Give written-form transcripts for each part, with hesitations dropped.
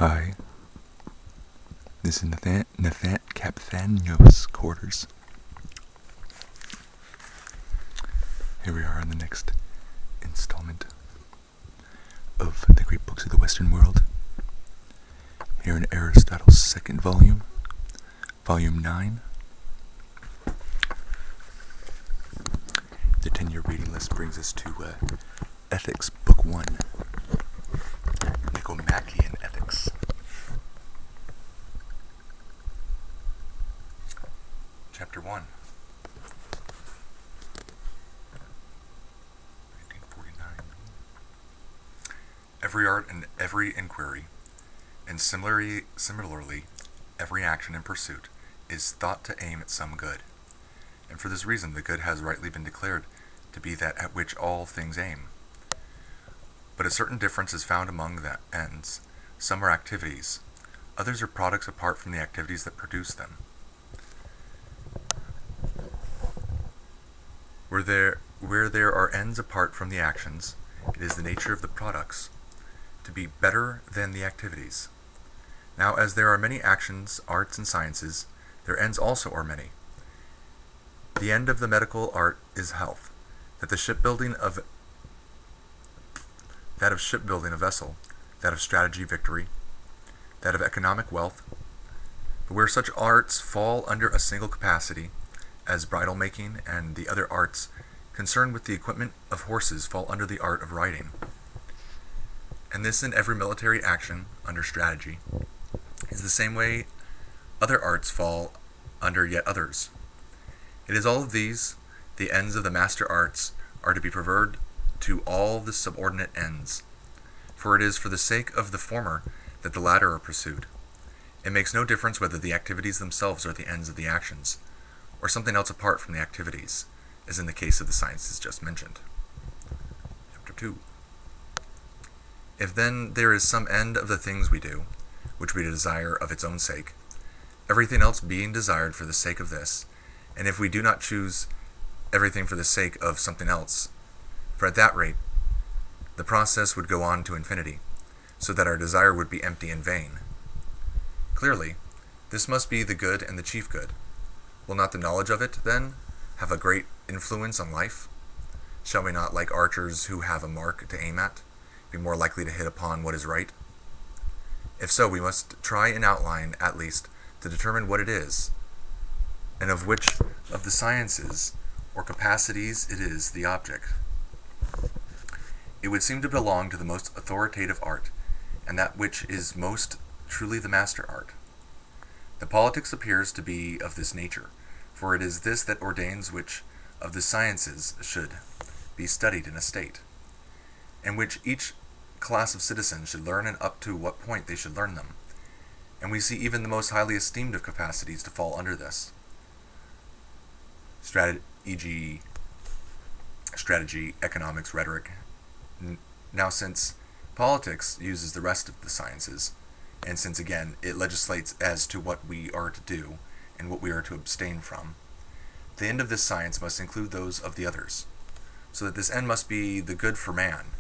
Hi, this is Nathaniel's quarters. Here we are on the next installment of the great books of the Western world. Here in Aristotle's second volume, volume 9. The 10-year reading list brings us to Ethics, Book 1, Nicomachean Ethics. Chapter 1. 1949. Every art and every inquiry, and similarly every action and pursuit, is thought to aim at some good. And for this reason the good has rightly been declared to be that at which all things aim. But a certain difference is found among the ends. Some are activities, others are products apart from the activities that produce them. Where there are ends apart from the actions, it is the nature of the products to be better than the activities. Now, as there are many actions, arts, and sciences, their ends also are many. The end of the medical art is health, that of shipbuilding a vessel, that of strategy victory, that of economic wealth. But where such arts fall under a single capacity, as bridle making and the other arts concerned with the equipment of horses fall under the art of riding. And this in every military action under strategy is the same way other arts fall under yet others. It is all of these, the ends of the master arts, are to be preferred to all the subordinate ends, for it is for the sake of the former that the latter are pursued. It makes no difference whether the activities themselves are the ends of the actions, or something else apart from the activities, as in the case of the sciences just mentioned. Chapter 2. If then there is some end of the things we do, which we desire of its own sake, everything else being desired for the sake of this, and if we do not choose everything for the sake of something else, for at that rate the process would go on to infinity, so that our desire would be empty and vain. Clearly, this must be the good and the chief good. Will not the knowledge of it, then, have a great influence on life? Shall we not, like archers who have a mark to aim at, be more likely to hit upon what is right? If so, we must try in outline, at least, to determine what it is, and of which of the sciences or capacities it is the object. It would seem to belong to the most authoritative art, and that which is most truly the master art. The politics appears to be of this nature, for it is this that ordains which of the sciences should be studied in a state, and which each class of citizens should learn and up to what point they should learn them. And we see even the most highly esteemed of capacities to fall under this. Strategy, economics, rhetoric. Now, since politics uses the rest of the sciences, and since again it legislates as to what we are to do and what we are to abstain from, the end of this science must include those of the others, so that this end must be the good for man.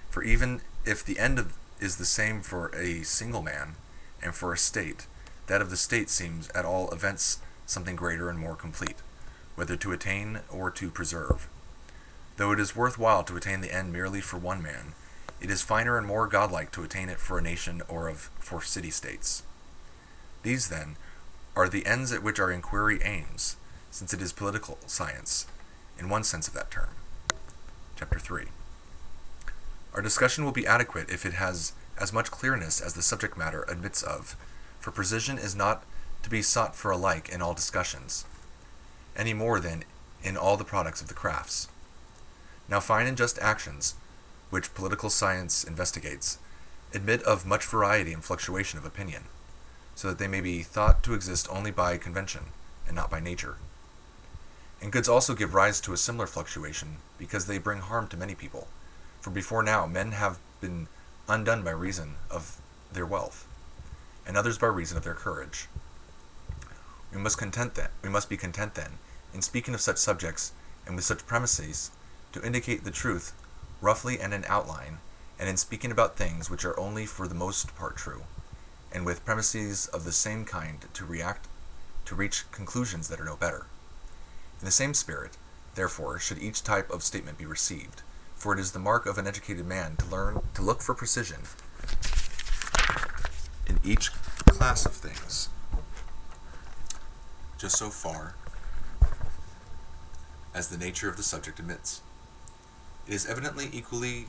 For even if the end is the same for a single man and for a state, that of the state seems at all events something greater and more complete, whether to attain or to preserve. Though it is worthwhile to attain the end merely for one man, it is finer and more godlike to attain it for a nation or for city-states. These, then, are the ends at which our inquiry aims, since it is political science, in one sense of that term. Chapter 3. Our discussion will be adequate if it has as much clearness as the subject matter admits of, for precision is not to be sought for alike in all discussions, any more than in all the products of the crafts. Now, fine and just actions, which political science investigates, admit of much variety and fluctuation of opinion, so that they may be thought to exist only by convention, and not by nature. And goods also give rise to a similar fluctuation, because they bring harm to many people, for before now men have been undone by reason of their wealth, and others by reason of their courage. We must be content then, in speaking of such subjects, and with such premises, to indicate the truth roughly and in outline, and in speaking about things which are only for the most part true, and with premises of the same kind to reach conclusions that are no better. In the same spirit, therefore, should each type of statement be received, for it is the mark of an educated man to look for precision in each class of things, just so far as the nature of the subject admits. It is evidently equally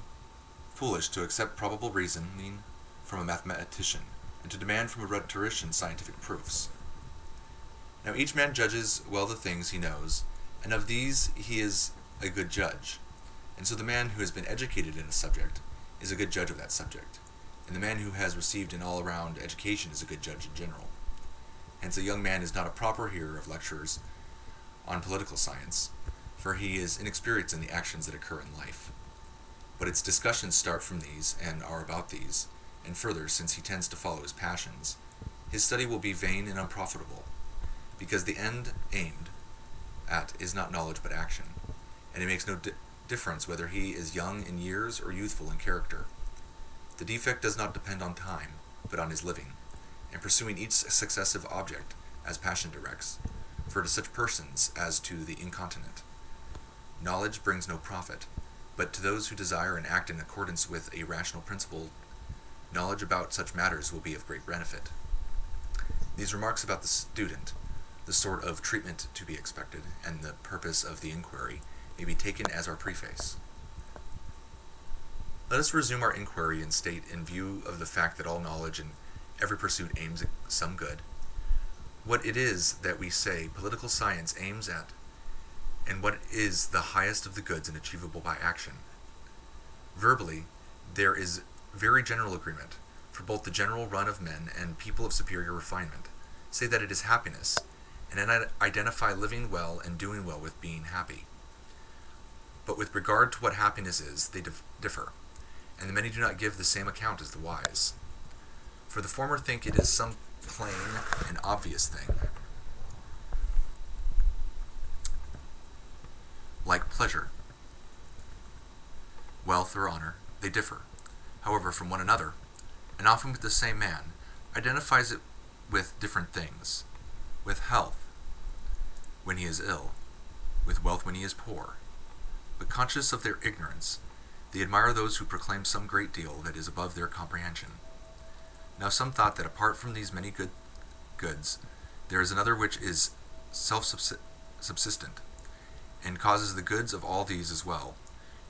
foolish to accept probable reasoning from a mathematician, and to demand from a rhetorician scientific proofs. Now each man judges well the things he knows, and of these he is a good judge. And so the man who has been educated in a subject is a good judge of that subject, and the man who has received an all-around education is a good judge in general. Hence a young man is not a proper hearer of lectures on political science, for he is inexperienced in the actions that occur in life. But its discussions start from these, and are about these, and further, since he tends to follow his passions, his study will be vain and unprofitable, because the end aimed at is not knowledge but action, and it makes no difference whether he is young in years or youthful in character. The defect does not depend on time, but on his living, and pursuing each successive object, as passion directs, for to such persons as to the incontinent. Knowledge brings no profit, but to those who desire and act in accordance with a rational principle, knowledge about such matters will be of great benefit. These remarks about the student, the sort of treatment to be expected, and the purpose of the inquiry, may be taken as our preface. Let us resume our inquiry and state, in view of the fact that all knowledge and every pursuit aims at some good, what it is that we say political science aims at, and what is the highest of the goods and achievable by action. Verbally, there is very general agreement, for both the general run of men and people of superior refinement say that it is happiness, and identify living well and doing well with being happy. But with regard to what happiness is, they differ, and the many do not give the same account as the wise. For the former think it is some plain and obvious thing, like pleasure, wealth, or honor. They differ, however, from one another, and often with the same man, identifies it with different things, with health when he is ill, with wealth when he is poor. But conscious of their ignorance, they admire those who proclaim some great deal that is above their comprehension. Now some thought that apart from these many goods, there is another which is self-subsistent, and causes the goods of all these as well,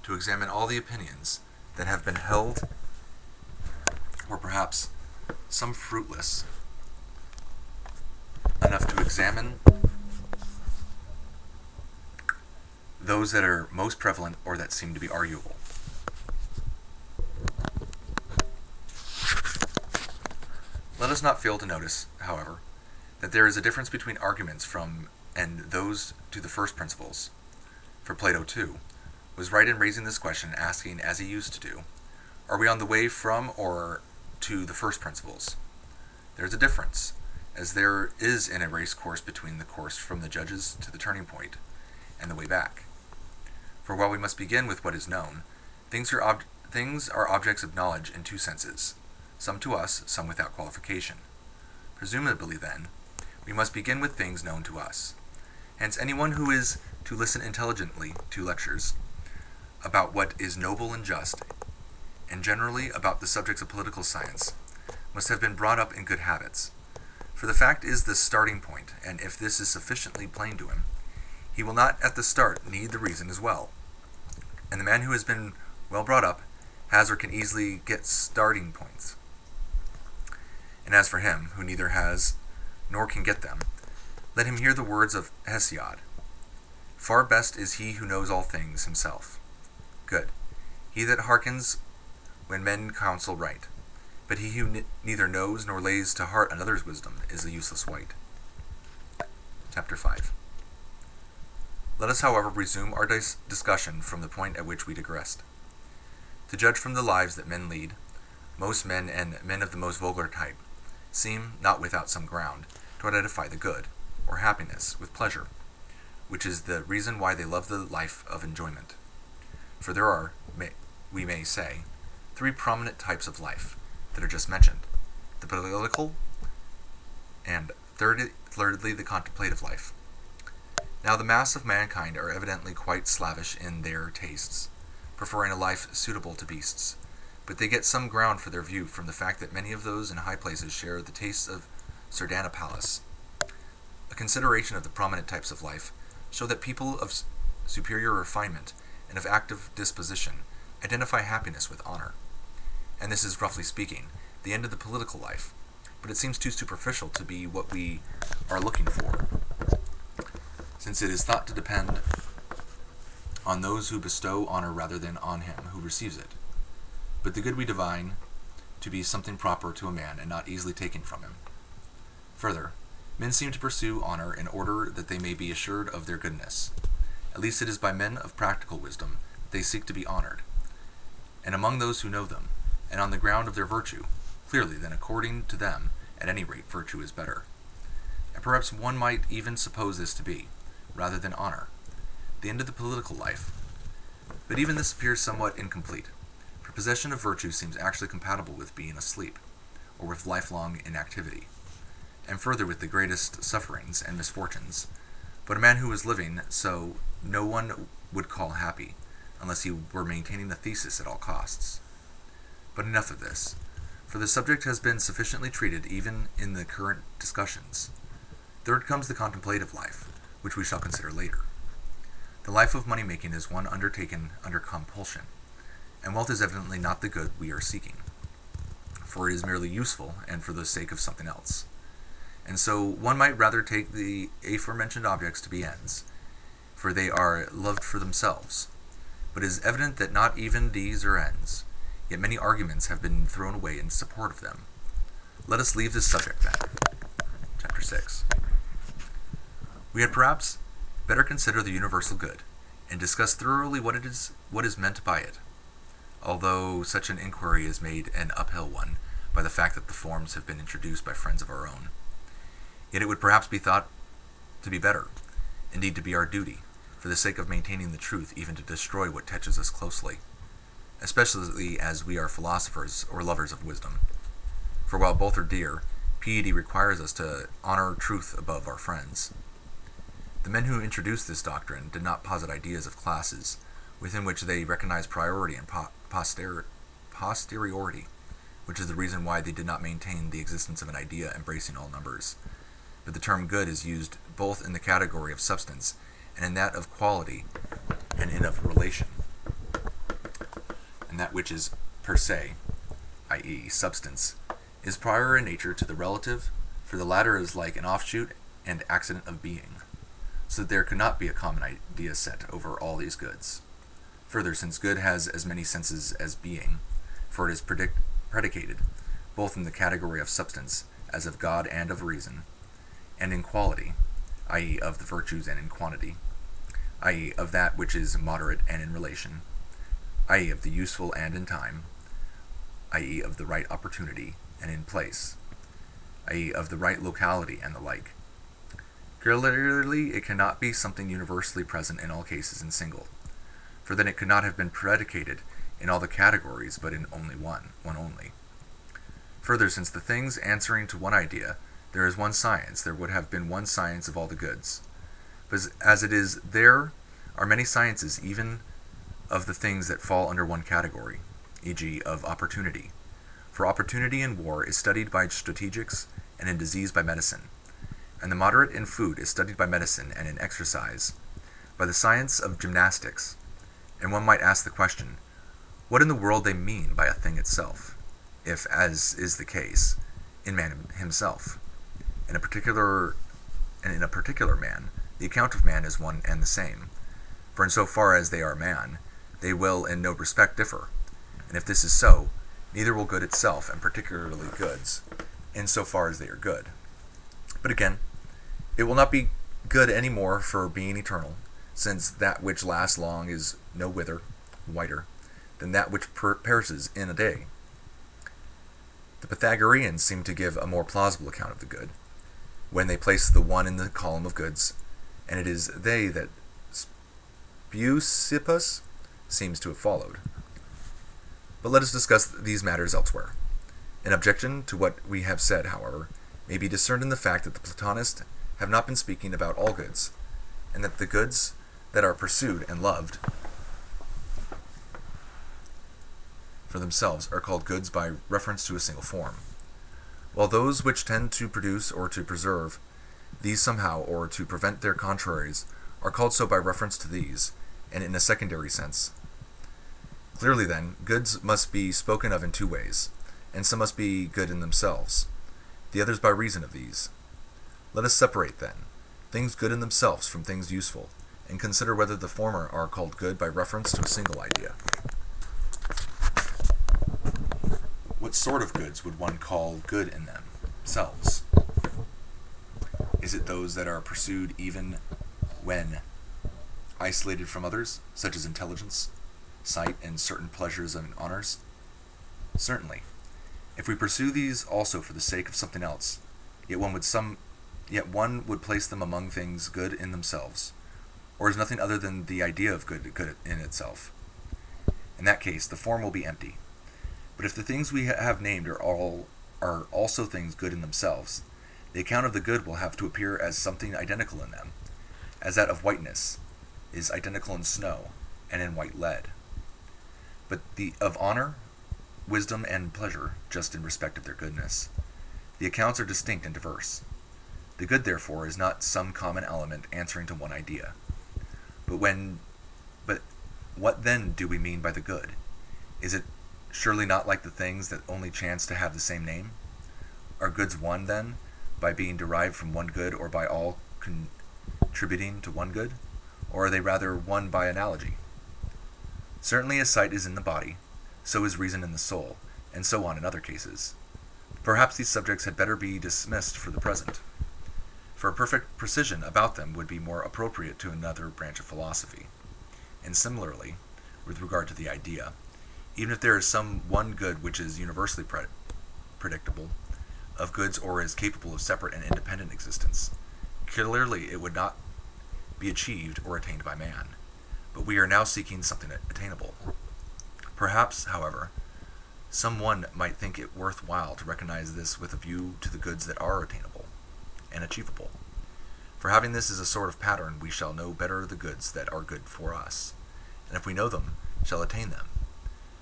to examine all the opinions that have been held, or perhaps some fruitless, enough to examine those that are most prevalent or that seem to be arguable. Let us not fail to notice, however, that there is a difference between arguments from and those to the first principles. For Plato, too, was right in raising this question, asking, as he used to do, are we on the way from or to the first principles? There is a difference, as there is in a race course between the course from the judges to the turning point and the way back. For while we must begin with what is known, things are objects of knowledge in two senses, some to us, some without qualification. Presumably, then, we must begin with things known to us. Hence, anyone who is to listen intelligently to lectures about what is noble and just, and generally about the subjects of political science, must have been brought up in good habits. For the fact is the starting point, and if this is sufficiently plain to him, he will not at the start need the reason as well. And the man who has been well brought up has or can easily get starting points. And as for him, who neither has nor can get them, let him hear the words of Hesiod. Far best is he who knows all things himself. Good. He that hearkens when men counsel right, but he who neither knows nor lays to heart another's wisdom is a useless wight. Chapter 5. Let us, however, resume our discussion from the point at which we digressed. To judge from the lives that men lead, most men, and men of the most vulgar type, seem, not without some ground, to identify the good, or happiness, with pleasure, which is the reason why they love the life of enjoyment. For there are, we may say, three prominent types of life that are just mentioned, the political, and thirdly, the contemplative life. Now, the mass of mankind are evidently quite slavish in their tastes, preferring a life suitable to beasts, but they get some ground for their view from the fact that many of those in high places share the tastes of Sardanapalus. A consideration of the prominent types of life show that people of superior refinement and of active disposition identify happiness with honor. And this is, roughly speaking, the end of the political life, but it seems too superficial to be what we are looking for, since it is thought to depend on those who bestow honor rather than on him who receives it. But the good we divine to be something proper to a man and not easily taken from him. Further, men seem to pursue honor in order that they may be assured of their goodness. At least it is by men of practical wisdom that they seek to be honored, and among those who know them, and on the ground of their virtue, clearly then according to them, at any rate, virtue is better. And perhaps one might even suppose this to be, rather than honor, the end of the political life. But even this appears somewhat incomplete, for possession of virtue seems actually compatible with being asleep, or with lifelong inactivity, and further with the greatest sufferings and misfortunes. But a man who is living so no one would call happy, unless he were maintaining the thesis at all costs. But enough of this, for the subject has been sufficiently treated even in the current discussions. Third comes the contemplative life, which we shall consider later. The life of money-making is one undertaken under compulsion, and wealth is evidently not the good we are seeking, for it is merely useful and for the sake of something else. And so one might rather take the aforementioned objects to be ends, for they are loved for themselves. But it is evident that not even these are ends, yet many arguments have been thrown away in support of them. Let us leave this subject then. Chapter 6. We had perhaps better consider the universal good, and discuss thoroughly what is meant by it, although such an inquiry is made an uphill one by the fact that the forms have been introduced by friends of our own. Yet it would perhaps be thought to be better, indeed to be our duty, for the sake of maintaining the truth, even to destroy what touches us closely, especially as we are philosophers or lovers of wisdom. For while both are dear, piety requires us to honor truth above our friends. The men who introduced this doctrine did not posit ideas of classes, within which they recognized priority and posteriority, which is the reason why they did not maintain the existence of an idea embracing all numbers. But the term good is used both in the category of substance and in that of quality and in of relation. And that which is per se, i.e., substance, is prior in nature to the relative, for the latter is like an offshoot and accident of being, so that there could not be a common idea set over all these goods. Further, since good has as many senses as being, for it is predicated, both in the category of substance, as of God and of reason, and in quality, i.e., of the virtues, and in quantity, i.e., of that which is moderate and in relation, i.e., of the useful and in time, i.e., of the right opportunity and in place, i.e., of the right locality and the like. Clearly, it cannot be something universally present in all cases and single, for then it could not have been predicated in all the categories, but in only one only. Further, since the things answering to one idea, there is one science, there would have been one science of all the goods. But as it is, there are many sciences even of the things that fall under one category, e.g., of opportunity. For opportunity in war is studied by strategics, and in disease by medicine. And the moderate in food is studied by medicine, and in exercise by the science of gymnastics. And one might ask the question, what in the world they mean by a thing itself, if, as is the case, in man himself. In a particular man, the account of man is one and the same. For in so far as they are man, they will in no respect differ. And if this is so, neither will good itself, and particularly goods, in so far as they are good. But again, it will not be good any more for being eternal, since that which lasts long is no whiter, than that which perishes in a day. The Pythagoreans seem to give a more plausible account of the good, when they place the one in the column of goods, and it is they that Speusippus seems to have followed. But let us discuss these matters elsewhere. An objection to what we have said, however, may be discerned in the fact that the Platonists have not been speaking about all goods, and that the goods that are pursued and loved for themselves are called goods by reference to a single form, while those which tend to produce or to preserve these somehow or to prevent their contraries are called so by reference to these, and in a secondary sense. Clearly, then, goods must be spoken of in two ways, and some must be good in themselves, the others by reason of these. Let us separate, then, things good in themselves from things useful, and consider whether the former are called good by reference to a single idea. What sort of goods would one call good in themselves? Is it those that are pursued even when isolated from others, such as intelligence, sight, and certain pleasures and honors? Certainly. If we pursue these also for the sake of something else, yet one would place them among things good in themselves, or is nothing other than the idea of good in itself. In that case, the form will be empty. But if the things we have named are also things good in themselves, the account of the good will have to appear as something identical in them, as that of whiteness is identical in snow and in white lead. But the of honor, wisdom, and pleasure, just in respect of their goodness, the accounts are distinct and diverse. The good, therefore, is not some common element answering to one idea. But what then do we mean by the good? Is it surely not like the things that only chance to have the same name? Are goods one, then, by being derived from one good, or by all contributing to one good? Or are they rather one by analogy? Certainly as sight is in the body, so is reason in the soul, and so on in other cases. Perhaps these subjects had better be dismissed for the present, for a perfect precision about them would be more appropriate to another branch of philosophy. And similarly, with regard to the idea, even if there is some one good which is universally predictable, of goods or is capable of separate and independent existence, clearly it would not be achieved or attained by man, but we are now seeking something attainable. Perhaps, however, some one might think it worth while to recognize this with a view to the goods that are attainable and achievable. For having this as a sort of pattern, we shall know better the goods that are good for us, and if we know them, shall attain them.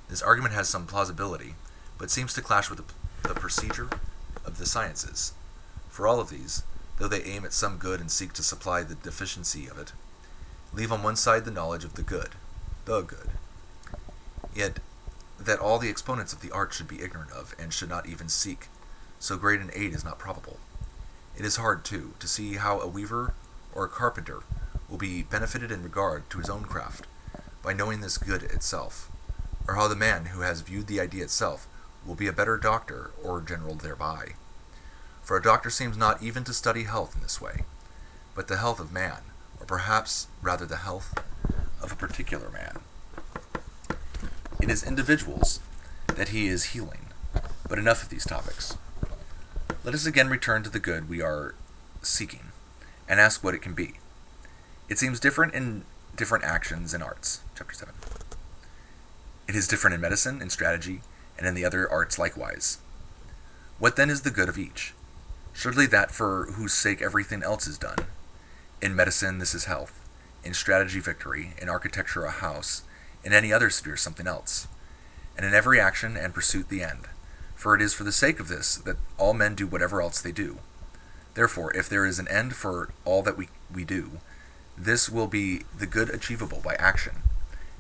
This argument has some plausibility, but seems to clash with the procedure of the sciences. For all of these, though they aim at some good and seek to supply the deficiency of it, leave on one side the knowledge of the good. Yet that all the exponents of the art should be ignorant of, and should not even seek so great an aid is not probable. It is hard, too, to see how a weaver or a carpenter will be benefited in regard to his own craft by knowing this good itself, or how the man who has viewed the idea itself will be a better doctor or general thereby. For a doctor seems not even to study health in this way, but the health of man, or perhaps rather the health of a particular man. It is individuals that he is healing, but enough of these topics. Let us again return to the good we are seeking, and ask what it can be. It seems different in different actions and arts. Chapter 7. It is different in medicine, in strategy, and in the other arts likewise. What then is the good of each? Surely that for whose sake everything else is done. In medicine this is health, in strategy victory, in architecture a house, in any other sphere something else, and in every action and pursuit the end. For it is for the sake of this that all men do whatever else they do. Therefore, if there is an end for all that we do, this will be the good achievable by action,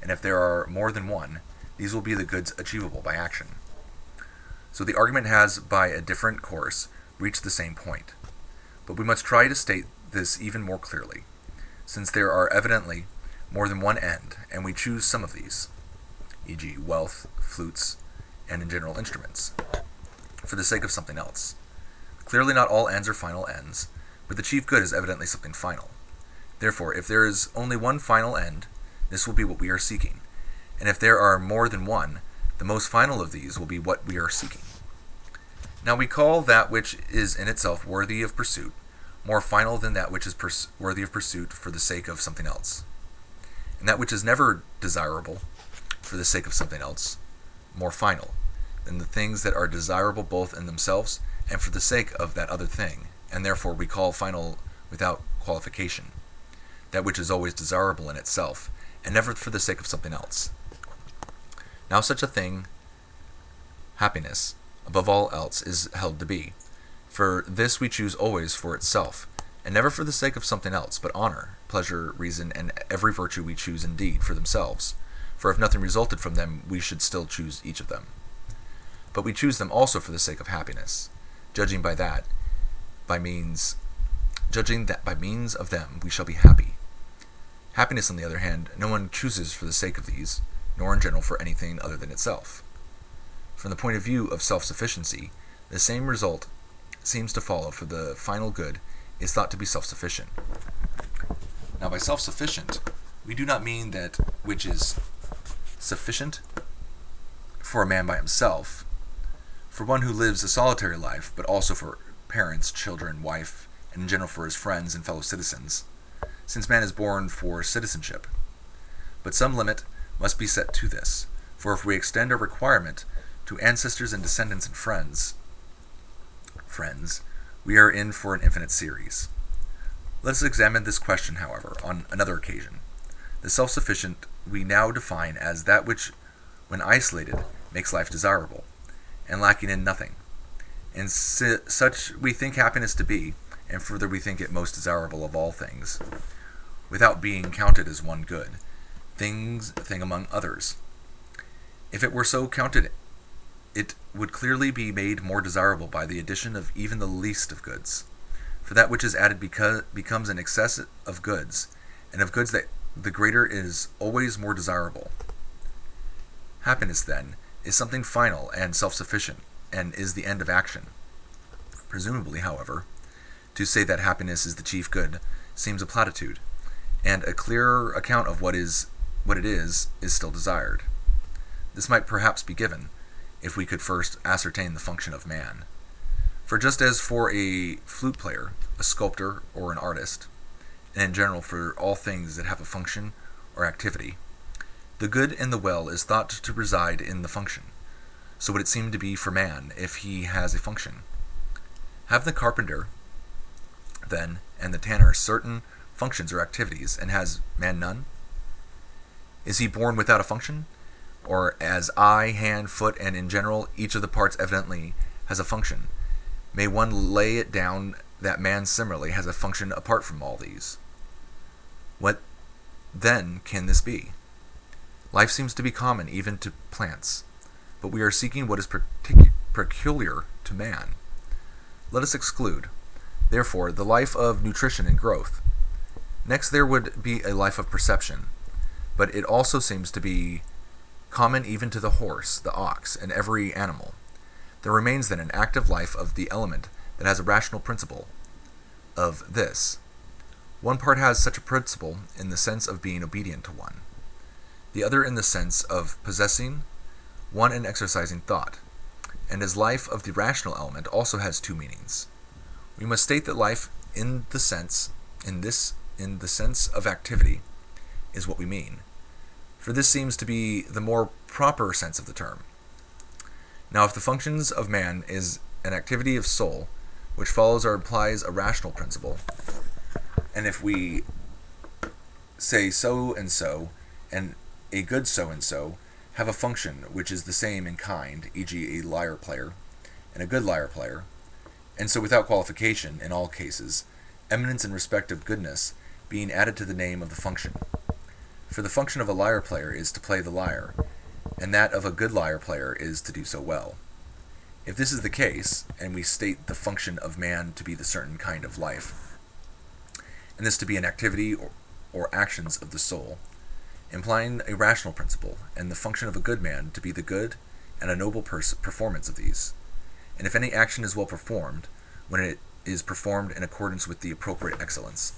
and if there are more than one, these will be the goods achievable by action. So the argument has, by a different course, reached the same point. But we must try to state this even more clearly, since there are evidently more than one end, and we choose some of these, e.g., wealth, flutes, and in general instruments, for the sake of something else. Clearly not all ends are final ends, but the chief good is evidently something final. Therefore, if there is only one final end, this will be what we are seeking, and if there are more than one, the most final of these will be what we are seeking. Now we call that which is in itself worthy of pursuit more final than that which is worthy of pursuit for the sake of something else, and that which is never desirable for the sake of something else more final, than the things that are desirable both in themselves and for the sake of that other thing, and therefore we call final without qualification, that which is always desirable in itself, and never for the sake of something else. Now such a thing, happiness, above all else, is held to be. For this we choose always for itself, and never for the sake of something else, but honor, pleasure, reason, and every virtue we choose indeed for themselves. For if nothing resulted from them, we should still choose each of them. But we choose them also for the sake of happiness, judging that by means of them we shall be happy. Happiness, on the other hand, no one chooses for the sake of these, nor in general for anything other than itself. From the point of view of self-sufficiency, the same result seems to follow, for the final good is thought to be self-sufficient. Now by self-sufficient, we do not mean that which is sufficient for a man by himself, for one who lives a solitary life, but also for parents, children, wife, and in general for his friends and fellow citizens, since man is born for citizenship. But some limit must be set to this, for if we extend our requirement to ancestors and descendants and friends, we are in for an infinite series. Let us examine this question, however, on another occasion. The self-sufficient we now define as that which, when isolated, makes life desirable, and lacking in nothing. And such we think happiness to be, and further we think it most desirable of all things, without being counted as one good, thing among others. If it were so counted, it would clearly be made more desirable by the addition of even the least of goods. For that which is added becomes an excess of goods, and of goods that the greater is always more desirable. Happiness, then, is something final and self-sufficient, and is the end of action. Presumably, however, to say that happiness is the chief good seems a platitude, and a clearer account of what it is still desired. This might perhaps be given, if we could first ascertain the function of man. For just as for a flute player, a sculptor, or an artist, and in general for all things that have a function or activity, the good and the well is thought to reside in the function, so would it seem to be for man if he has a function. Have the carpenter, then, and the tanner certain functions or activities, and has man none? Is he born without a function? Or as eye, hand, foot, and in general each of the parts evidently has a function, may one lay it down that man similarly has a function apart from all these? What then can this be? Life seems to be common even to plants, but we are seeking what is peculiar to man. Let us exclude, therefore, the life of nutrition and growth. Next there would be a life of perception, but it also seems to be common even to the horse, the ox, and every animal. There remains then an active life of the element that has a rational principle of this. One part has such a principle in the sense of being obedient to one, the other in the sense of possessing one and exercising thought, and as life of the rational element also has two meanings. We must state that life in the sense of activity is what we mean, for this seems to be the more proper sense of the term. Now if the functions of man is an activity of soul, which follows or implies a rational principle, and if we say so and a good so and so have a function which is the same in kind, e.g. a lyre player, and a good lyre player, and so without qualification in all cases, eminence in respect of goodness being added to the name of the function. For the function of a lyre player is to play the lyre, and that of a good lyre player is to do so well. If this is the case, and we state the function of man to be the certain kind of life, and this to be an activity or actions of the soul, implying a rational principle, and the function of a good man to be the good and a noble performance of these, and if any action is well performed, when it is performed in accordance with the appropriate excellence.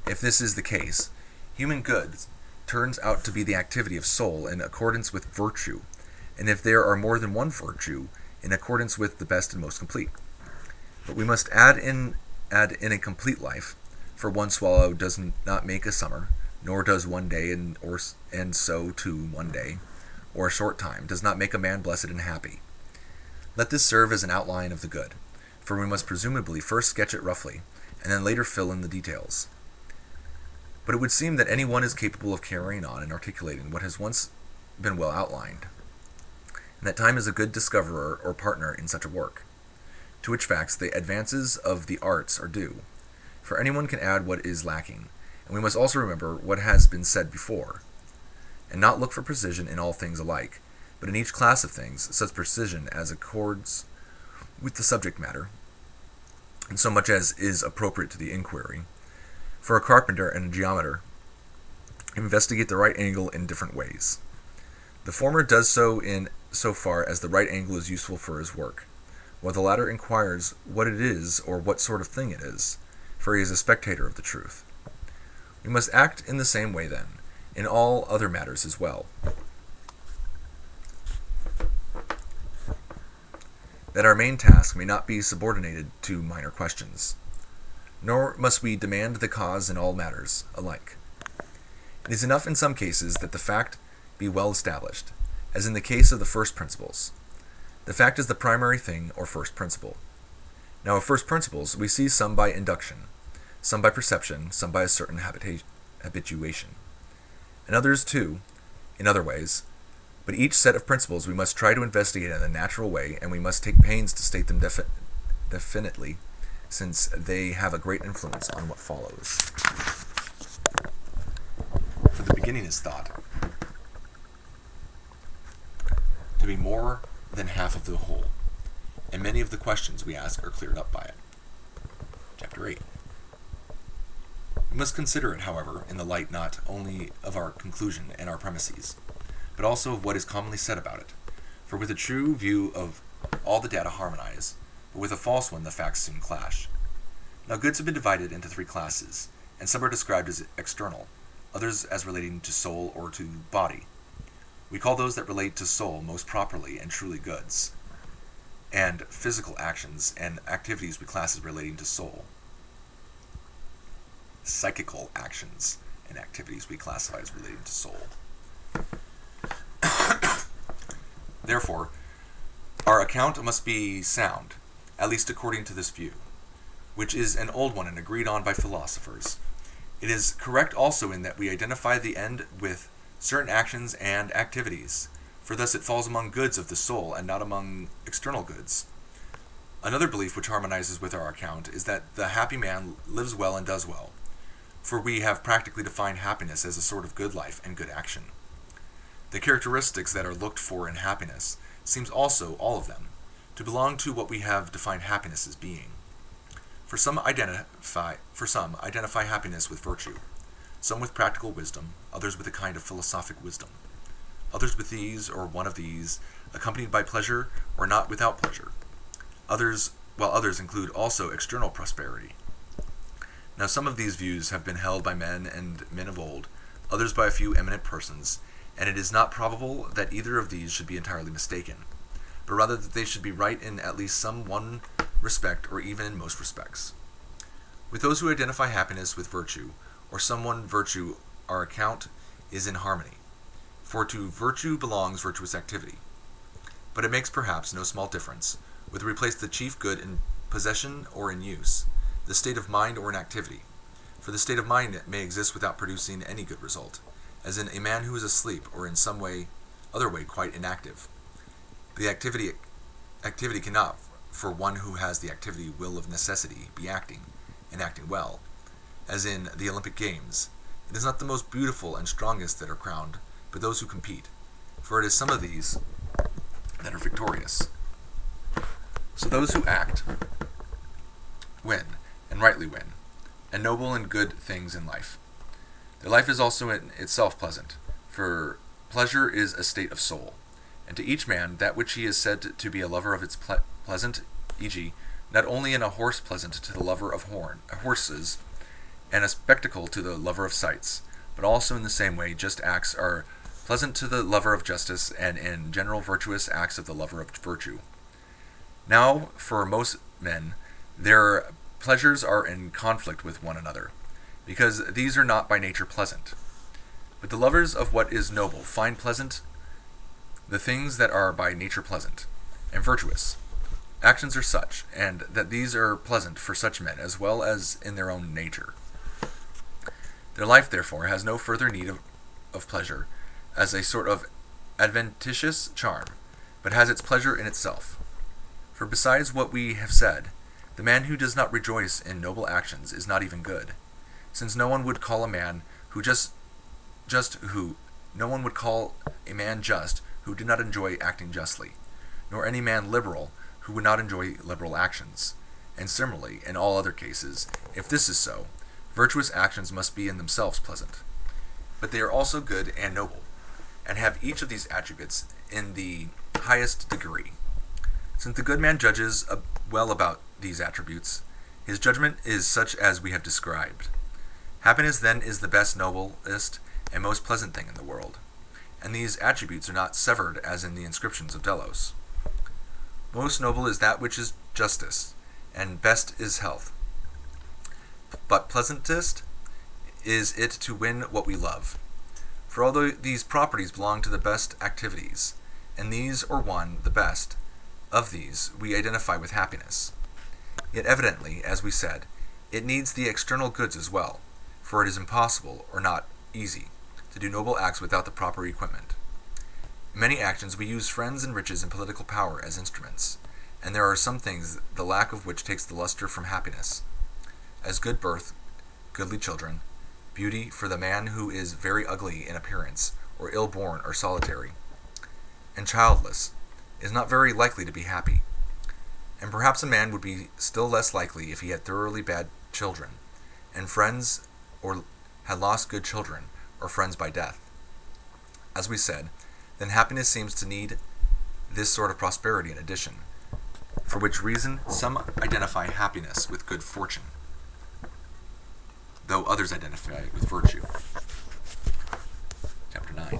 If this is the case, human good turns out to be the activity of soul in accordance with virtue, and if there are more than one virtue, in accordance with the best and most complete. But we must add in a complete life, for one swallow does not make a summer, nor does one day and so too one day, or a short time, does not make a man blessed and happy. Let this serve as an outline of the good, for we must presumably first sketch it roughly, and then later fill in the details. But it would seem that any one is capable of carrying on and articulating what has once been well outlined, and that time is a good discoverer or partner in such a work, to which facts the advances of the arts are due, for anyone can add what is lacking, and we must also remember what has been said before, and not look for precision in all things alike, but in each class of things such precision as accords with the subject matter, and so much as is appropriate to the inquiry. For a carpenter and a geometer investigate the right angle in different ways. The former does so in so far as the right angle is useful for his work, while the latter inquires what it is or what sort of thing it is, for he is a spectator of the truth. We must act in the same way, then, in all other matters as well, that our main task may not be subordinated to minor questions. Nor must we demand the cause in all matters alike. It is enough in some cases that the fact be well established, as in the case of the first principles. The fact is the primary thing or first principle. Now of first principles we see some by induction, some by perception, some by a certain habituation, and others too in other ways, but each set of principles we must try to investigate in a natural way, and we must take pains to state them definitely, since they have a great influence on what follows. For the beginning is thought to be more than half of the whole, and many of the questions we ask are cleared up by it. Chapter 8. We must consider it, however, in the light not only of our conclusion and our premises, but also of what is commonly said about it. For with a true view of all the data harmonize, but with a false one the facts soon clash. Now goods have been divided into three classes, and some are described as external, others as relating to soul or to body. We call those that relate to soul most properly and truly goods, and physical actions and activities we class as relating to soul. Psychical actions and activities we classify as relating to soul. Therefore, our account must be sound, at least according to this view, which is an old one and agreed on by philosophers. It is correct also in that we identify the end with certain actions and activities, for thus it falls among goods of the soul and not among external goods. Another belief which harmonizes with our account is that the happy man lives well and does well, for we have practically defined happiness as a sort of good life and good action. The characteristics that are looked for in happiness seems also, all of them, to belong to what we have defined happiness as being. For some identify happiness with virtue, some with practical wisdom, others with a kind of philosophic wisdom, others with these or one of these, accompanied by pleasure or not without pleasure, while others include also external prosperity. Now some of these views have been held by men of old, others by a few eminent persons, and it is not probable that either of these should be entirely mistaken, but rather that they should be right in at least some one respect, or even in most respects. With those who identify happiness with virtue, or some one virtue, our account is in harmony, for to virtue belongs virtuous activity. But it makes perhaps no small difference whether we place the chief good in possession or in use, the state of mind or in activity, for the state of mind may exist without producing any good result, as in a man who is asleep or in some other way quite inactive. The activity cannot, for one who has the activity will of necessity, be acting, and acting well, as in the Olympic Games. It is not the most beautiful and strongest that are crowned, but those who compete, for it is some of these that are victorious. So those who act win, and rightly win, and noble and good things in life. Their life is also in itself pleasant, for pleasure is a state of soul, and to each man that which he is said to be a lover of its pleasant, e.g., not only in a horse pleasant to the lover of horses, and a spectacle to the lover of sights, but also in the same way just acts are pleasant to the lover of justice, and in general virtuous acts of the lover of virtue. Now, for most men, their pleasures are in conflict with one another, because these are not by nature pleasant. But the lovers of what is noble find pleasant the things that are by nature pleasant and virtuous. Actions are such, and that these are pleasant for such men as well as in their own nature. Their life, therefore, has no further need of pleasure as a sort of adventitious charm, but has its pleasure in itself. For besides what we have said, the man who does not rejoice in noble actions is not even good, since no one would call a man just who did not enjoy acting justly, nor any man liberal who would not enjoy liberal actions. And similarly, in all other cases, if this is so, virtuous actions must be in themselves pleasant. But they are also good and noble, and have each of these attributes in the highest degree. Since the good man judges well about these attributes, his judgment is such as we have described. Happiness then is the best, noblest, and most pleasant thing in the world, and these attributes are not severed as in the inscriptions of Delos. Most noble is that which is justice, and best is health. But pleasantest is it to win what we love. For although these properties belong to the best activities, and these or one, the best, of these we identify with happiness, yet evidently, as we said, it needs the external goods as well, for it is impossible, or not easy, to do noble acts without the proper equipment. In many actions we use friends and riches and political power as instruments, and there are some things the lack of which takes the luster from happiness, as good birth, goodly children, beauty for the man who is very ugly in appearance, or ill-born or solitary, and childless, is not very likely to be happy. And perhaps a man would be still less likely if he had thoroughly bad children, and friends, or had lost good children, or friends by death. As we said, then happiness seems to need this sort of prosperity in addition, for which reason some identify happiness with good fortune, though others identify it with virtue. Chapter 9.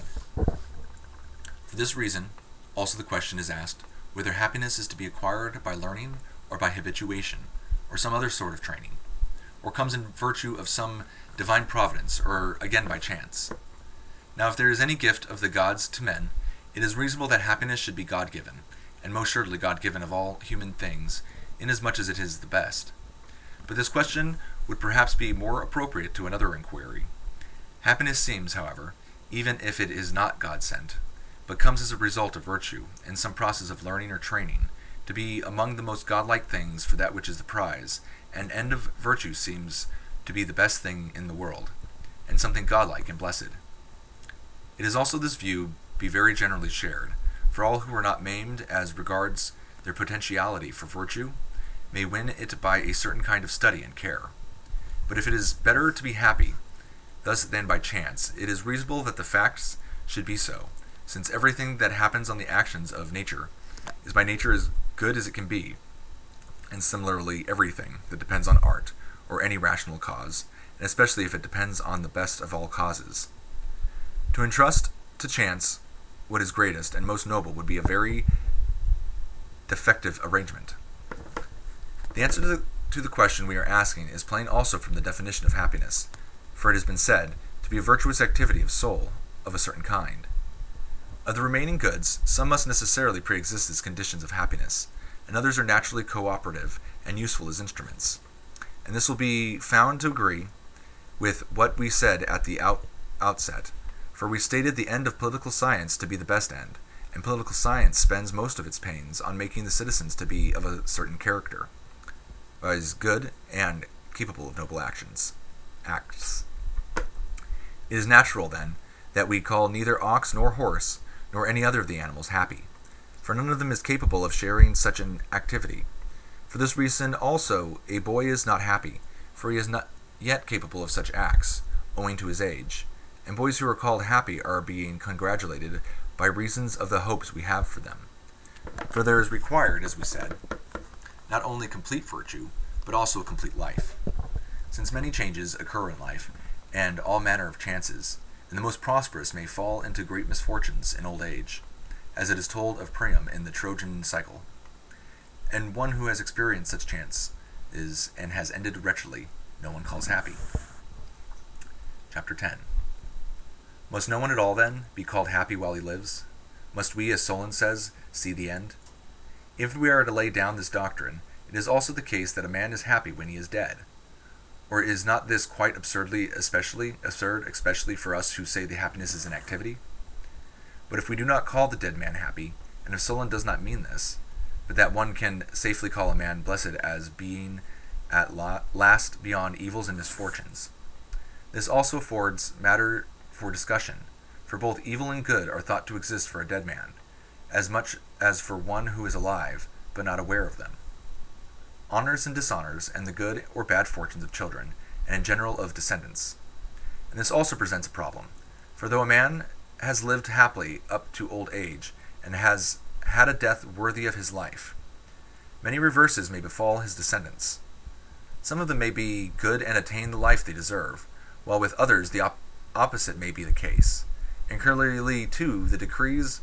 For this reason, also the question is asked whether happiness is to be acquired by learning or by habituation, or some other sort of training, or comes in virtue of some divine providence, or again by chance. Now if there is any gift of the gods to men, it is reasonable that happiness should be God-given, and most surely God-given of all human things, inasmuch as it is the best. But this question would perhaps be more appropriate to another inquiry. Happiness seems, however, even if it is not God-sent, but comes as a result of virtue, in some process of learning or training, to be among the most godlike things for that which is the prize, and end of virtue seems to be the best thing in the world, and something godlike and blessed. It is also this view be very generally shared, for all who are not maimed as regards their potentiality for virtue may win it by a certain kind of study and care. But if it is better to be happy thus than by chance, it is reasonable that the facts should be so, since everything that happens on the actions of nature is by nature as good as it can be, and similarly everything that depends on art, or any rational cause, and especially if it depends on the best of all causes. To entrust to chance what is greatest and most noble would be a very defective arrangement. The answer to the question we are asking is plain also from the definition of happiness, for it has been said to be a virtuous activity of soul of a certain kind. Of the remaining goods, some must necessarily pre-exist as conditions of happiness, and others are naturally cooperative and useful as instruments. And this will be found to agree with what we said at the outset, for we stated the end of political science to be the best end, and political science spends most of its pains on making the citizens to be of a certain character, as good and capable of noble acts. It is natural, then, that we call neither ox nor horse, nor any other of the animals happy, for none of them is capable of sharing such an activity. For this reason also a boy is not happy, for he is not yet capable of such acts, owing to his age, and boys who are called happy are being congratulated by reasons of the hopes we have for them. For there is required, as we said, not only complete virtue, but also a complete life. Since many changes occur in life, and all manner of chances, and the most prosperous may fall into great misfortunes in old age, as it is told of Priam in the Trojan cycle. And one who has experienced such chance is, and has ended wretchedly, no one calls happy. Chapter 10. Must no one at all, then, be called happy while he lives? Must we, as Solon says, see the end? If we are to lay down this doctrine, it is also the case that a man is happy when he is dead. Or is not this quite absurd, especially for us who say the happiness is an activity? But if we do not call the dead man happy, and if Solon does not mean this, but that one can safely call a man blessed as being at last beyond evils and misfortunes, this also affords matter for discussion, for both evil and good are thought to exist for a dead man, as much as for one who is alive, but not aware of them. Honors and dishonors, and the good or bad fortunes of children, and in general of descendants. And this also presents a problem, for though a man has lived happily up to old age, and has had a death worthy of his life, many reverses may befall his descendants. Some of them may be good and attain the life they deserve, while with others the opposite may be the case. And clearly, too, the degrees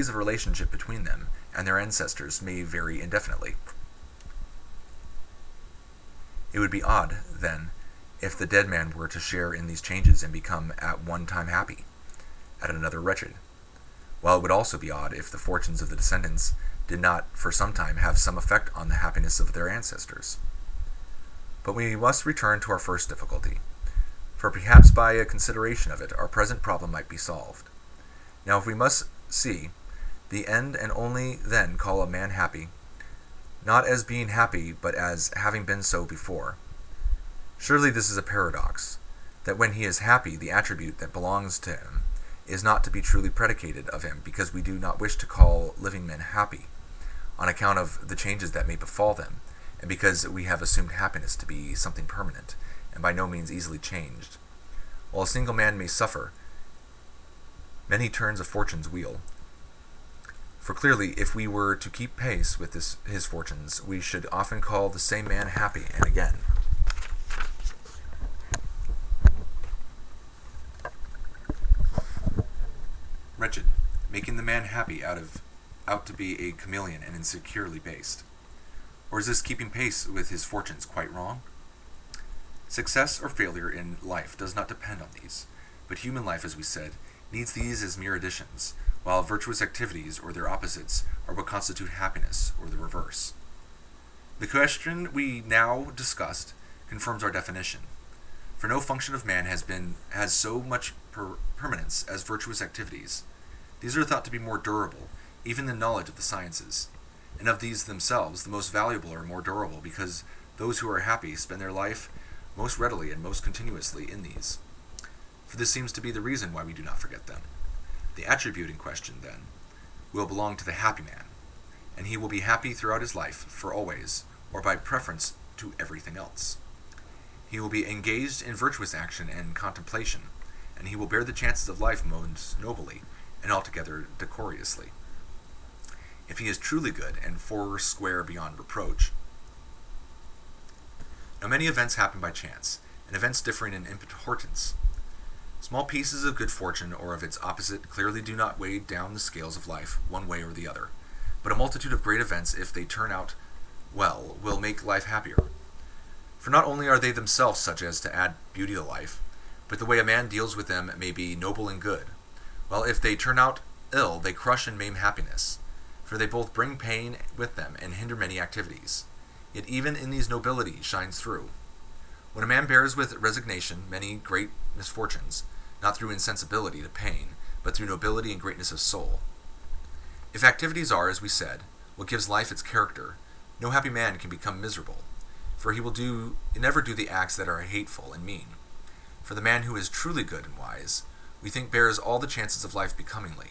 of relationship between them and their ancestors may vary indefinitely. It would be odd, then, if the dead man were to share in these changes and become at one time happy, at another wretched, while it would also be odd if the fortunes of the descendants did not for some time have some effect on the happiness of their ancestors. But we must return to our first difficulty, for perhaps by a consideration of it our present problem might be solved. Now if we must see the end and only then call a man happy, not as being happy, but as having been so before. Surely this is a paradox, that when he is happy, the attribute that belongs to him is not to be truly predicated of him, because we do not wish to call living men happy, on account of the changes that may befall them, and because we have assumed happiness to be something permanent, and by no means easily changed. While a single man may suffer many turns of fortune's wheel, for clearly, if we were to keep pace with his fortunes, we should often call the same man happy, and again. Wretched, making the man happy out to be a chameleon and insecurely based. Or is this keeping pace with his fortunes quite wrong? Success or failure in life does not depend on these, but human life, as we said, needs these as mere additions, while virtuous activities or their opposites are what constitute happiness, or the reverse. The question we now discussed confirms our definition, for no function of man has so much permanence as virtuous activities. These are thought to be more durable, even than knowledge of the sciences, and of these themselves the most valuable are more durable, because those who are happy spend their life most readily and most continuously in these. For this seems to be the reason why we do not forget them. The attribute in question, then, will belong to the happy man, and he will be happy throughout his life, for always, or by preference to everything else. He will be engaged in virtuous action and contemplation, and he will bear the chances of life most nobly, and altogether decorously. If he is truly good and foursquare beyond reproach. Now many events happen by chance, and events differing in importance. Small pieces of good fortune or of its opposite clearly do not weigh down the scales of life one way or the other, but a multitude of great events, if they turn out well, will make life happier. For not only are they themselves such as to add beauty to life, but the way a man deals with them may be noble and good, while if they turn out ill, they crush and maim happiness, for they both bring pain with them and hinder many activities. Yet even in these nobility shines through. When a man bears with resignation many great misfortunes, not through insensibility to pain, but through nobility and greatness of soul. If activities are, as we said, what gives life its character, no happy man can become miserable, for he will never do the acts that are hateful and mean. For the man who is truly good and wise, we think bears all the chances of life becomingly,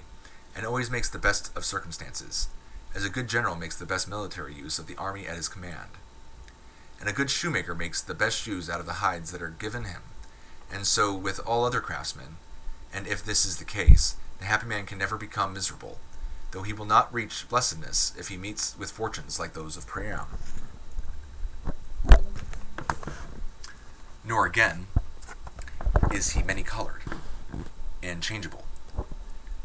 and always makes the best of circumstances, as a good general makes the best military use of the army at his command. And a good shoemaker makes the best shoes out of the hides that are given him, and so with all other craftsmen. And if this is the case, the happy man can never become miserable, though he will not reach blessedness if he meets with fortunes like those of Priam. Nor again is he many-colored and changeable,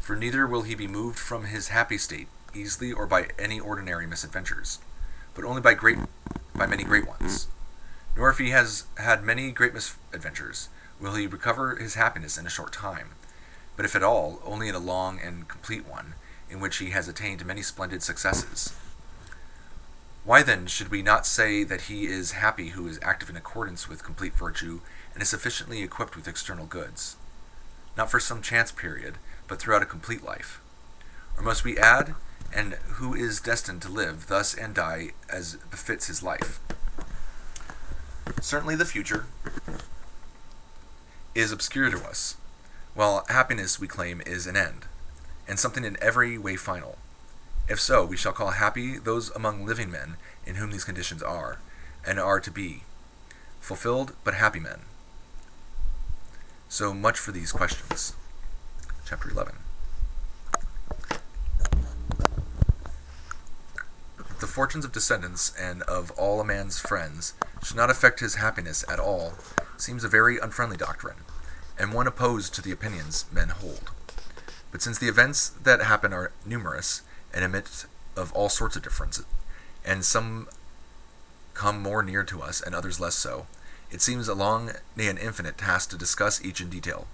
for neither will he be moved from his happy state easily or by any ordinary misadventures, but only by many great ones. Nor if he has had many great misadventures, will he recover his happiness in a short time, but if at all, only in a long and complete one, in which he has attained many splendid successes. Why then should we not say that he is happy who is active in accordance with complete virtue and is sufficiently equipped with external goods, not for some chance period, but throughout a complete life? Or must we add, and who is destined to live thus and die as befits his life? Certainly the future is obscure to us, while happiness, we claim, is an end, and something in every way final. If so, we shall call happy those among living men in whom these conditions are, and are to be, fulfilled but happy men. So much for these questions. Chapter 11. The fortunes of descendants and of all a man's friends should not affect his happiness at all seems a very unfriendly doctrine, and one opposed to the opinions men hold. But since the events that happen are numerous, and admit of all sorts of differences, and some come more near to us and others less so, it seems a long, nay an infinite task to discuss each in detail.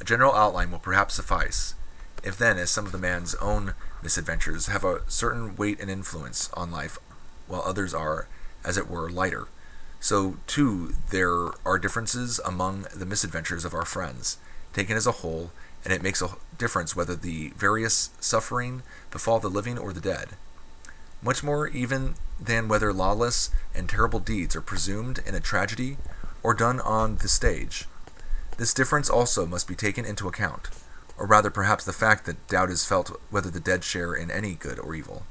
A general outline will perhaps suffice. If then, as some of the man's own misadventures have a certain weight and influence on life, while others are, as it were, lighter, so too there are differences among the misadventures of our friends, taken as a whole, and it makes a difference whether the various suffering befall the living or the dead. Much more even than whether lawless and terrible deeds are presumed in a tragedy or done on the stage. This difference also must be taken into account, or rather perhaps the fact that doubt is felt whether the dead share in any good or evil.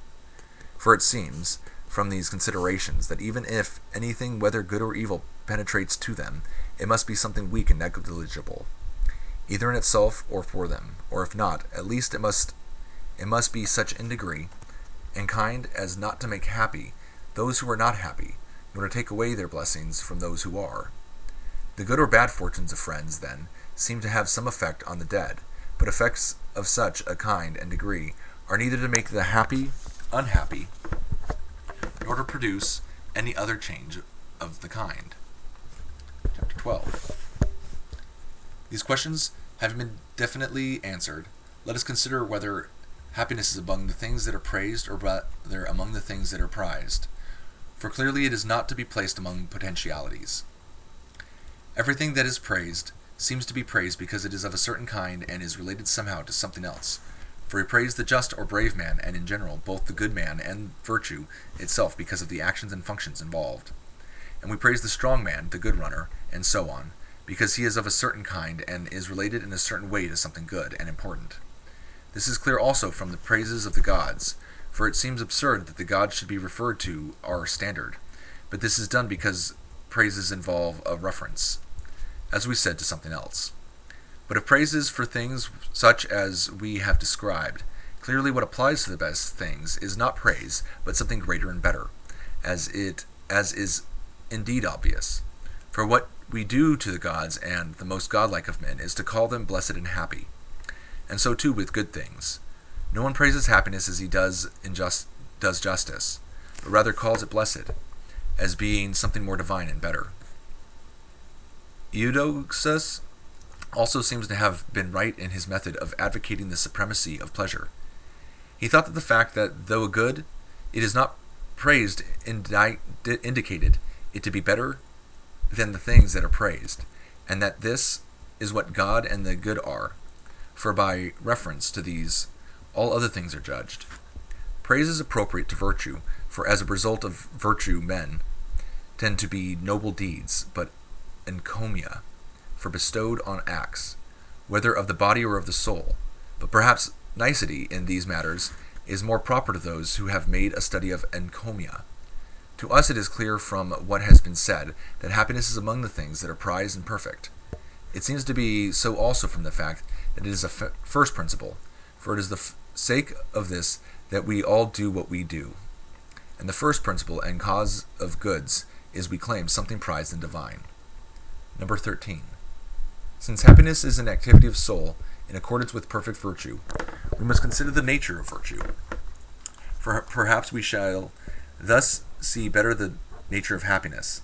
For it seems, from these considerations, that even if anything, whether good or evil, penetrates to them, it must be something weak and negligible, either in itself or for them, or if not, at least it must be such in degree and kind as not to make happy those who are not happy, nor to take away their blessings from those who are. The good or bad fortunes of friends, then, seem to have some effect on the dead, but effects of such a kind and degree are neither to make the happy unhappy, nor to produce any other change of the kind. Chapter 12. These questions having been definitely answered, let us consider whether happiness is among the things that are praised or rather among the things that are prized. For clearly it is not to be placed among potentialities. Everything that is praised seems to be praised because it is of a certain kind and is related somehow to something else. For we praise the just or brave man, and in general both the good man and virtue itself because of the actions and functions involved. And we praise the strong man, the good runner, and so on, because he is of a certain kind and is related in a certain way to something good and important. This is clear also from the praises of the gods, for it seems absurd that the gods should be referred to our standard, but this is done because praises involve a reference, as we said, to something else. But if praises for things such as we have described, clearly what applies to the best things is not praise, but something greater and better, as is indeed obvious. For what we do to the gods and the most godlike of men is to call them blessed and happy. And so too with good things. No one praises happiness as he does justice, but rather calls it blessed, as being something more divine and better. Eudoxus also seems to have been right in his method of advocating the supremacy of pleasure. He thought that the fact that, though a good, it is not praised indicated it to be better than the things that are praised, and that this is what God and the good are, for by reference to these, all other things are judged. Praise is appropriate to virtue, for as a result of virtue men tend to be noble deeds, but encomia, for bestowed on acts, whether of the body or of the soul. But perhaps nicety in these matters is more proper to those who have made a study of encomia. To us it is clear from what has been said that happiness is among the things that are prized and perfect. It seems to be so also from the fact that it is a first principle, for it is the sake of this that we all do what we do. And the first principle and cause of goods is, we claim, something prized and divine. Number 13. Since happiness is an activity of soul in accordance with perfect virtue, we must consider the nature of virtue. For perhaps we shall thus see better the nature of happiness.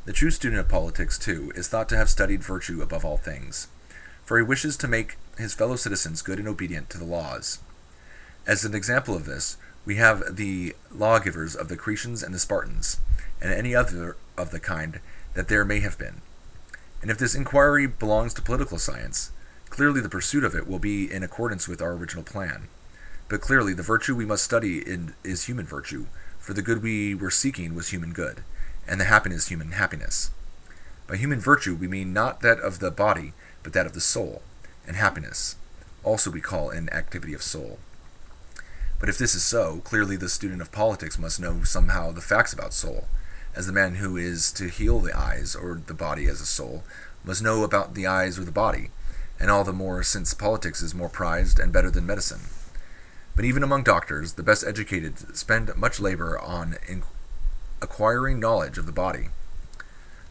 The true student of politics, too, is thought to have studied virtue above all things, for he wishes to make his fellow citizens good and obedient to the laws. As an example of this, we have the lawgivers of the Cretians and the Spartans, and any other of the kind that there may have been. And if this inquiry belongs to political science, clearly the pursuit of it will be in accordance with our original plan. But clearly the virtue we must study is human virtue, for the good we were seeking was human good, and the happiness human happiness. By human virtue we mean not that of the body, but that of the soul, and happiness also we call an activity of soul. But if this is so, clearly the student of politics must know somehow the facts about soul, as the man who is to heal the eyes or the body as a soul must know about the eyes or the body, and all the more since politics is more prized and better than medicine. But even among doctors, the best educated spend much labor on acquiring knowledge of the body.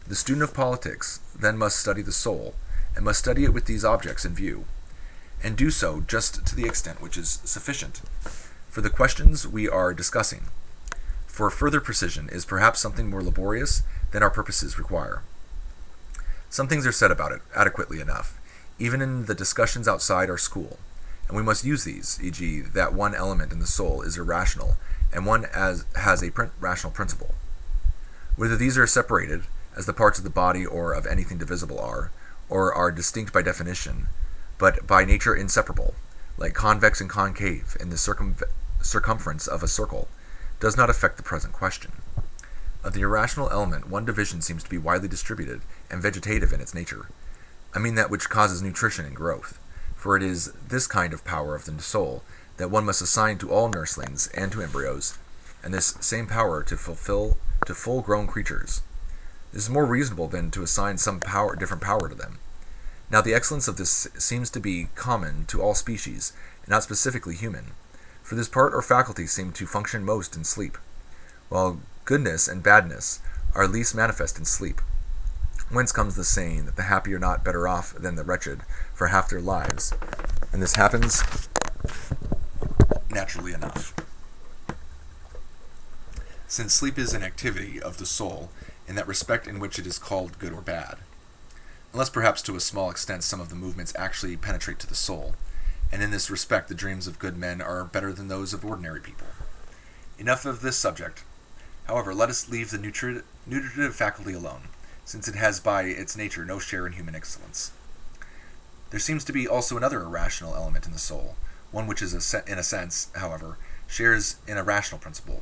The student of politics then must study the soul, and must study it with these objects in view, and do so just to the extent which is sufficient for the questions we are discussing. For further precision is perhaps something more laborious than our purposes require. Some things are said about it adequately enough, even in the discussions outside our school, and we must use these, e.g., that one element in the soul is irrational, and one has a rational principle. Whether these are separated, as the parts of the body or of anything divisible are, or are distinct by definition, but by nature inseparable, like convex and concave in the circumference of a circle, does not affect the present question. Of the irrational element, one division seems to be widely distributed and vegetative in its nature. I mean that which causes nutrition and growth, for it is this kind of power of the soul that one must assign to all nurslings and to embryos, and this same power to full-grown creatures. This is more reasonable than to assign some different power to them. Now the excellence of this seems to be common to all species, and not specifically human, for this part or faculty seem to function most in sleep, while goodness and badness are least manifest in sleep. Whence comes the saying that the happy are not better off than the wretched for half their lives, and this happens naturally enough, since sleep is an activity of the soul in that respect in which it is called good or bad, unless perhaps to a small extent some of the movements actually penetrate to the soul, and in this respect the dreams of good men are better than those of ordinary people. Enough of this subject. However, let us leave the nutritive faculty alone, since it has by its nature no share in human excellence. There seems to be also another irrational element in the soul, one which is, in a sense, however, shares in a rational principle,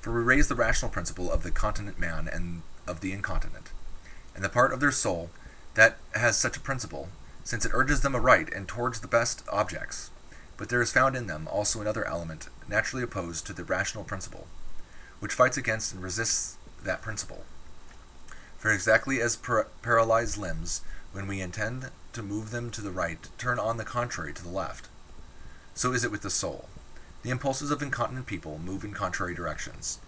for we raise the rational principle of the continent man and of the incontinent, and the part of their soul that has such a principle, since it urges them aright and towards the best objects. But there is found in them also another element naturally opposed to the rational principle, which fights against and resists that principle. For exactly as paralyzed limbs, when we intend to move them to the right, turn on the contrary to the left, so is it with the soul. The impulses of incontinent people move in contrary directions.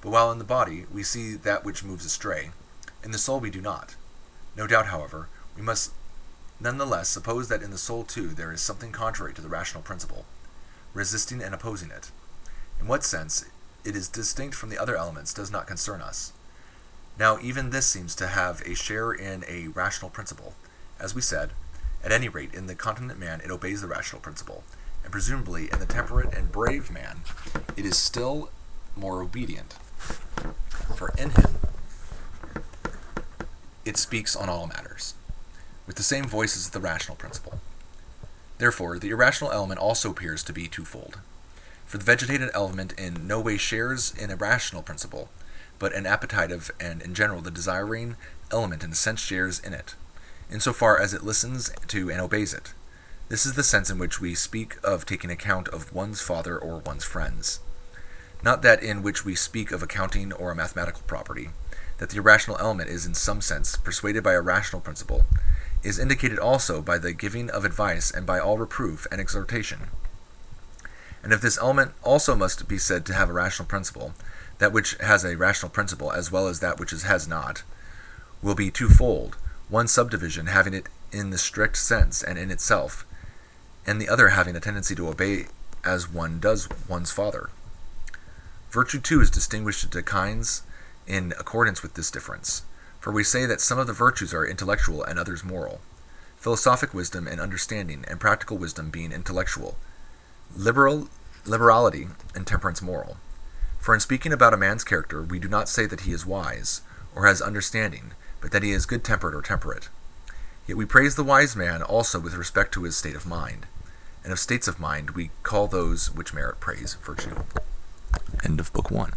But while in the body we see that which moves astray, in the soul we do not. No doubt, however, we must nonetheless suppose that in the soul too there is something contrary to the rational principle, resisting and opposing it. In what sense it is distinct from the other elements does not concern us. Now even this seems to have a share in a rational principle. As we said, at any rate in the continent man it obeys the rational principle, and presumably in the temperate and brave man it is still more obedient, for in him it speaks on all matters, with the same voice as the rational principle. Therefore, the irrational element also appears to be twofold. For the vegetative element in no way shares in a rational principle, but an appetitive and, in general, the desiring element in a sense shares in it, insofar as it listens to and obeys it. This is the sense in which we speak of taking account of one's father or one's friends. Not that in which we speak of accounting or a mathematical property, that the irrational element is in some sense persuaded by a rational principle, is indicated also by the giving of advice and by all reproof and exhortation. And if this element also must be said to have a rational principle, that which has a rational principle as well as that which has not, will be twofold, one subdivision having it in the strict sense and in itself, and the other having a tendency to obey as one does one's father. Virtue too is distinguished into kinds in accordance with this difference, for we say that some of the virtues are intellectual and others moral, philosophic wisdom and understanding, and practical wisdom being intellectual, liberal liberality and temperance moral. For in speaking about a man's character, we do not say that he is wise, or has understanding, but that he is good-tempered or temperate. Yet we praise the wise man also with respect to his state of mind. And of states of mind we call those which merit praise virtue. End of Book 1.